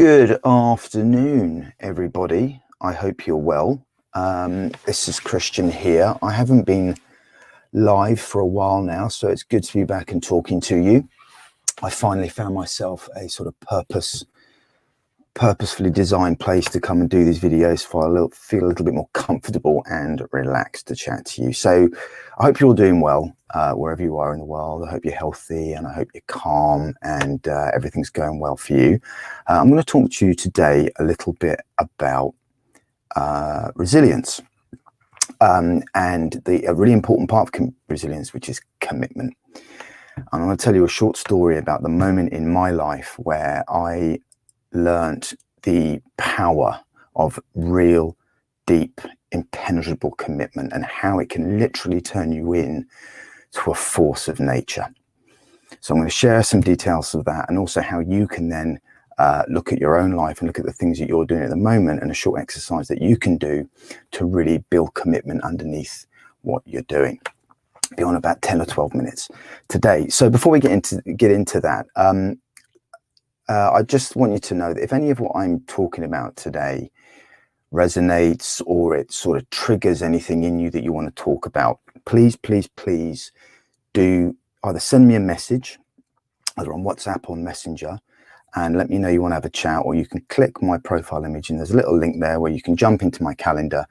Good afternoon, everybody. I hope you're well. This is Christian here. I haven't been live for a while now, so it's good to be back and talking to you. I finally found myself a sort of purposefully designed place to come and do these videos feel a little bit more comfortable and relaxed to chat to you. So I hope you're all doing well wherever you are in the world. I hope you're healthy and I hope you're calm and everything's going well for you. I'm going to talk to you today a little bit about resilience and a really important part of resilience, which is commitment. I'm going to tell you a short story about the moment in my life where I learnt the power of real, deep, impenetrable commitment and how it can literally turn you in to a force of nature. So I'm going to share some details of that and also how you can then look at your own life and look at the things that you're doing at the moment and a short exercise that you can do to really build commitment underneath what you're doing. Be on about 10 or 12 minutes today. So before we get into that, I just want you to know that if any of what I'm talking about today resonates or it sort of triggers anything in you that you want to talk about, please do either send me a message either on WhatsApp or Messenger and let me know you want to have a chat, or you can click my profile image and there's a little link there where you can jump into my calendar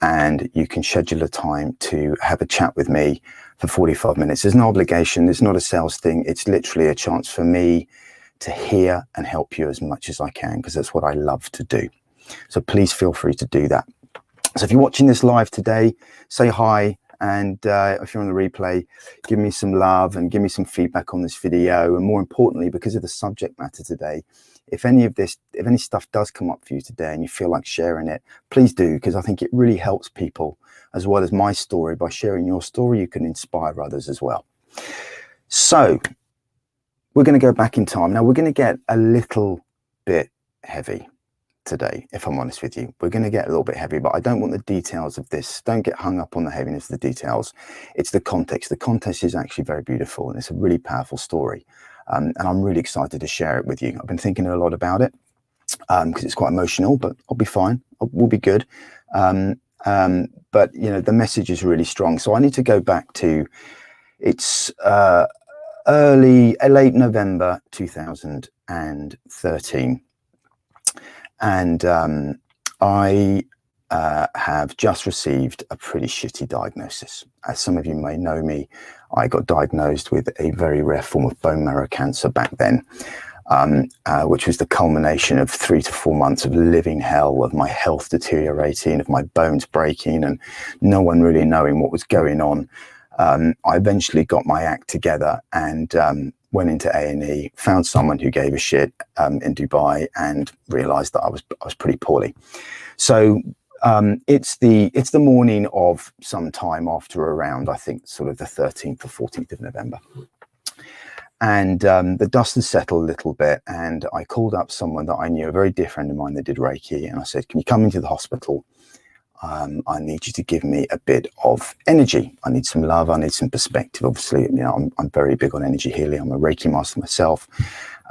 and you can schedule a time to have a chat with me for 45 minutes. There's no obligation. It's not a sales thing. It's literally a chance for me to hear and help you as much as I can, because that's what I love to do. So please feel free to do that. So if you're watching this live today, say hi. And if you're on the replay, give me some love and give me some feedback on this video. And more importantly, because of the subject matter today, if any stuff does come up for you today and you feel like sharing it, please do, because I think it really helps people as well as my story. By sharing your story, you can inspire others as well. So we're going to go back in time. Now we're going to get a little bit heavy today, if I'm honest with you. We're going to get a little bit heavy, but I don't want the details of this. Don't get hung up on the heaviness of the details. It's the context. The context is actually very beautiful and it's a really powerful story. And I'm really excited to share it with you. I've been thinking a lot about it because it's quite emotional, but I'll be fine. We'll be good. But you know, the message is really strong. So I need to go back to, it's late November 2013. And I have just received a pretty shitty diagnosis. As some of you may know me, I got diagnosed with a very rare form of bone marrow cancer back then, which was the culmination of 3 to 4 months of living hell, of my health deteriorating, of my bones breaking, and no one really knowing what was going on. I eventually got my act together and went into A&E, found someone who gave a shit in Dubai, and realized that I was pretty poorly. So it's the morning of some time after around, I think, sort of the 13th or 14th of November. And the dust has settled a little bit, and I called up someone that I knew, a very dear friend of mine that did Reiki, and I said, can you come into the hospital? I need you to give me a bit of energy. I need some love. I need some perspective. Obviously, you know, I'm very big on energy healing. I'm a Reiki master myself.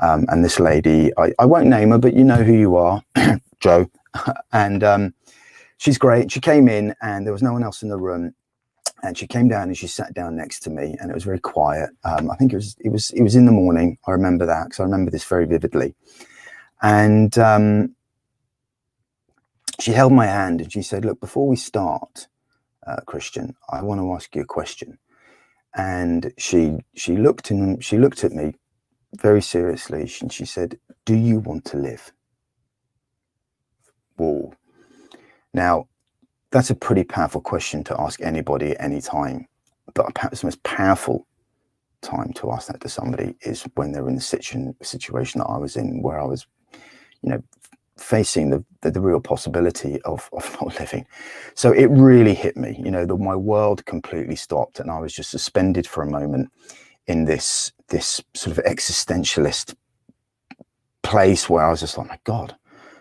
And this lady, I won't name her, but you know who you are, Joe. And she's great. She came in and there was no one else in the room. And she came down and she sat down next to me, and it was very quiet. I think it was in the morning. I remember that because I remember this very vividly. And she held my hand and she said, look, before we start, Christian, I want to ask you a question. And she looked at me very seriously and she said, do you want to live? Whoa. Now, that's a pretty powerful question to ask anybody at any time. But perhaps the most powerful time to ask that to somebody is when they're in the situation that I was in, where I was, you know, facing the real possibility of not living. So it really hit me, you know, my world completely stopped and I was just suspended for a moment in this sort of existentialist place where I was just like, my God,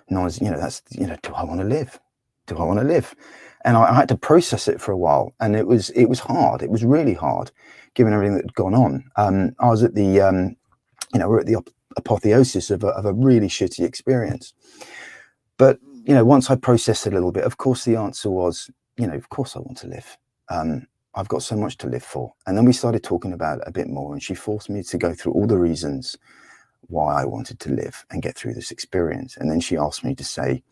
no one's, you know, that's, you know, do I want to live? Do I want to live? And I had to process it for a while, and it was hard. It was really hard, given everything that had gone on. I was at the, you know, we're at the apotheosis of a really shitty experience. But, you know, once I processed a little bit, of course, the answer was, you know, of course I want to live. I've got so much to live for. And then we started talking about it a bit more, and she forced me to go through all the reasons why I wanted to live and get through this experience. And then she asked me to say,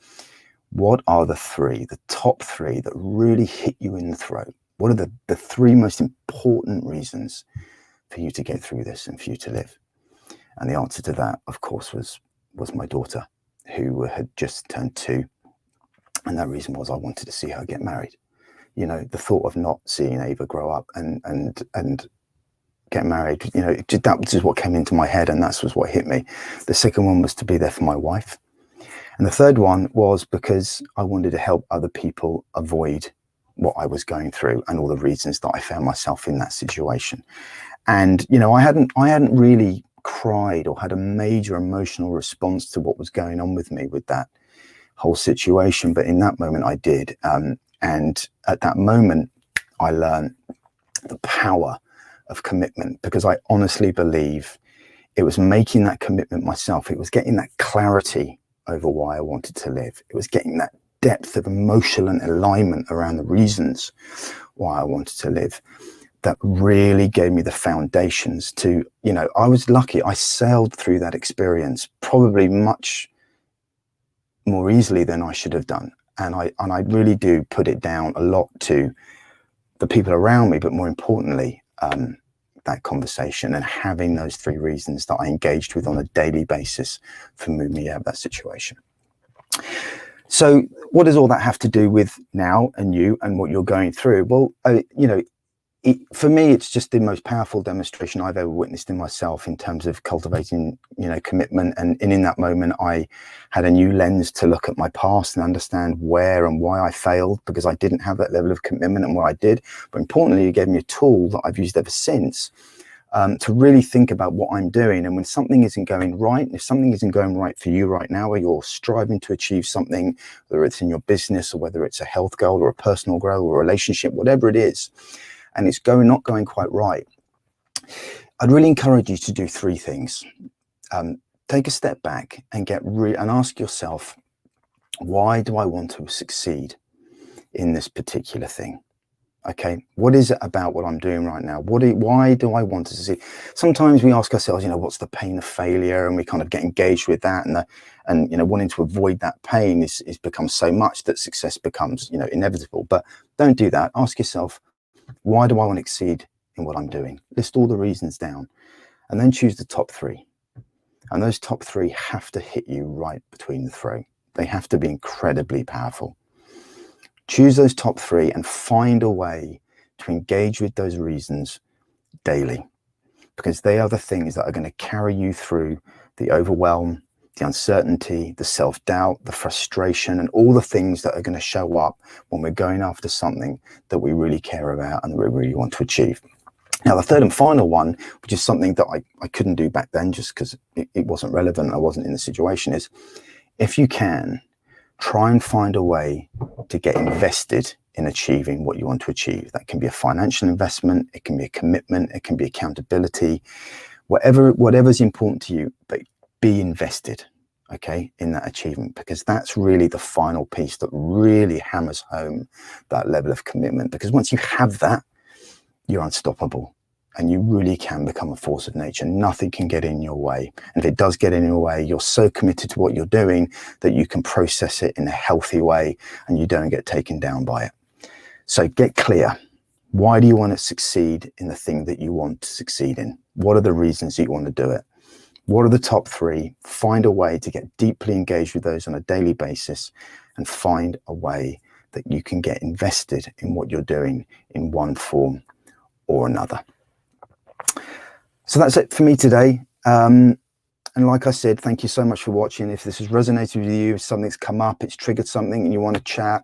what are the top three that really hit you in the throat? What are the three most important reasons for you to get through this and for you to live? And the answer to that, of course, was my daughter, who had just turned 2. And that reason was I wanted to see her get married. You know, the thought of not seeing Ava grow up and get married, you know, that was just what came into my head, and that was what hit me. The second one was to be there for my wife. And the third one was because I wanted to help other people avoid what I was going through and all the reasons that I found myself in that situation. And, you know, I hadn't really cried or had a major emotional response to what was going on with me with that whole situation. But in that moment I did. And at that moment, I learned the power of commitment, because I honestly believe it was making that commitment myself. It was getting that clarity over why I wanted to live. It was getting that depth of emotional alignment around the reasons why I wanted to live that really gave me the foundations to, you know, I was lucky. I sailed through that experience probably much more easily than I should have done. And I really do put it down a lot to the people around me, but more importantly, that conversation and having those 3 reasons that I engaged with on a daily basis for moving me out of that situation. So what does all that have to do with now and you and what you're going through? Well, you know, for me, it's just the most powerful demonstration I've ever witnessed in myself in terms of cultivating, you know, commitment. And in that moment, I had a new lens to look at my past and understand where and why I failed, because I didn't have that level of commitment and what I did. But importantly, it gave me a tool that I've used ever since to really think about what I'm doing. And when something isn't going right, if something isn't going right for you right now, where you're striving to achieve something, whether it's in your business or whether it's a health goal or a personal goal or a relationship, whatever it is, and it's not going quite right, I'd really encourage you to do 3 things. Take a step back and and ask yourself, why do I want to succeed in this particular thing? Okay, what is it about what I'm doing right now? Why do I want to succeed? Sometimes we ask ourselves, you know, what's the pain of failure? And we kind of get engaged with that, and you know, wanting to avoid that pain is becomes so much that success becomes, you know, inevitable. But don't do that. Ask yourself, why do I want to exceed in what I'm doing? List all the reasons down, and then choose the top 3. And those top 3 have to hit you right between the throat. They have to be incredibly powerful. Choose those top 3 and find a way to engage with those reasons daily, because they are the things that are going to carry you through the overwhelm, the uncertainty, the self-doubt, the frustration, and all the things that are going to show up when we're going after something that we really care about and that we really want to achieve. Now, the third and final one, which is something that I couldn't do back then just because it wasn't relevant, I wasn't in the situation, is if you can, try and find a way to get invested in achieving what you want to achieve. That can be a financial investment, it can be a commitment, it can be accountability, whatever's important to you, but be invested, okay, in that achievement, because that's really the final piece that really hammers home that level of commitment. Because once you have that, you're unstoppable and you really can become a force of nature. Nothing can get in your way. And if it does get in your way, you're so committed to what you're doing that you can process it in a healthy way and you don't get taken down by it. So get clear. Why do you want to succeed in the thing that you want to succeed in? What are the reasons you want to do it? What are the top 3? Find a way to get deeply engaged with those on a daily basis, and find a way that you can get invested in what you're doing in one form or another. So that's it for me today. And like I said, thank you so much for watching. If this has resonated with you, if something's come up, it's triggered something and you want to chat,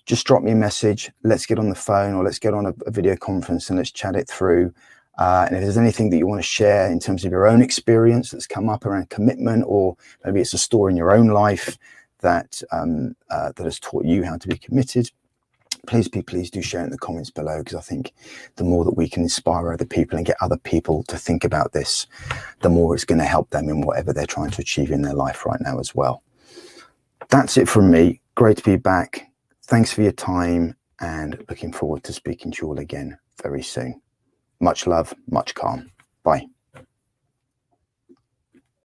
just drop me a message. Let's get on the phone, or let's get on a video conference and let's chat it through. And if there's anything that you want to share in terms of your own experience that's come up around commitment, or maybe it's a story in your own life that that has taught you how to be committed, please do share it in the comments below, because I think the more that we can inspire other people and get other people to think about this, the more it's going to help them in whatever they're trying to achieve in their life right now as well. That's it from me. Great to be back. Thanks for your time, and looking forward to speaking to you all again very soon. Much love, much calm. Bye.